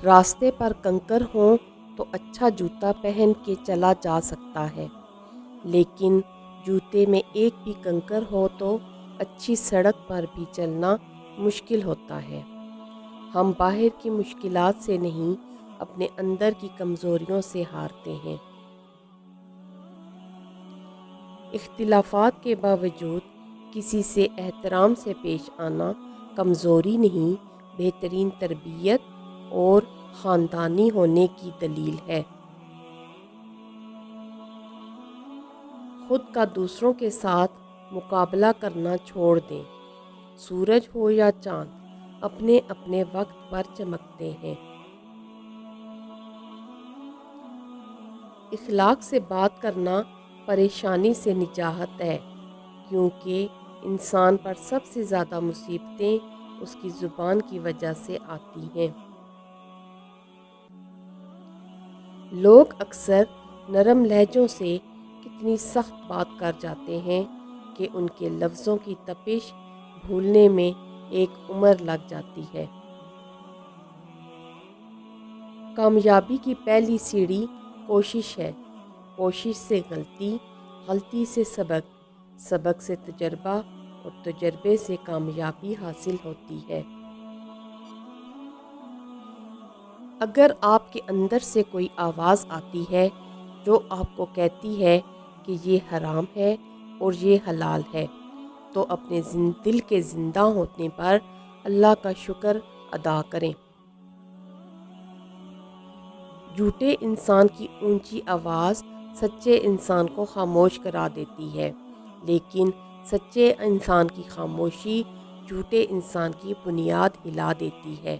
راستے پر کنکر ہوں تو اچھا جوتا پہن کے چلا جا سکتا ہے، لیکن جوتے میں ایک بھی کنکر ہو تو اچھی سڑک پر بھی چلنا مشکل ہوتا ہے۔ ہم باہر کی مشکلات سے نہیں، اپنے اندر کی کمزوریوں سے ہارتے ہیں۔ اختلافات کے باوجود کسی سے احترام سے پیش آنا کمزوری نہیں، بہترین تربیت اور خاندانی ہونے کی دلیل ہے۔ خود کا دوسروں کے ساتھ مقابلہ کرنا چھوڑ دیں۔ سورج ہو یا چاند، اپنے اپنے وقت پر چمکتے ہیں۔ اخلاق سے بات کرنا پریشانی سے نجات ہے، کیونکہ انسان پر سب سے زیادہ مصیبتیں اس کی زبان کی وجہ سے آتی ہیں۔ لوگ اکثر نرم لہجوں سے کتنی سخت بات کر جاتے ہیں کہ ان کے لفظوں کی تپش بھولنے میں ایک عمر لگ جاتی ہے۔ کامیابی کی پہلی سیڑھی کوشش ہے، کوشش سے غلطی، غلطی سے سبق، سبق سے تجربہ اور تجربے سے کامیابی حاصل ہوتی ہے۔ اگر آپ کے اندر سے کوئی آواز آتی ہے جو آپ کو کہتی ہے کہ یہ حرام ہے اور یہ حلال ہے، تو اپنے دل کے زندہ ہونے پر اللہ کا شکر ادا کریں۔ جھوٹے انسان کی اونچی آواز سچے انسان کو خاموش کرا دیتی ہے، لیکن سچے انسان کی خاموشی جھوٹے انسان کی بنیاد ہلا دیتی ہے۔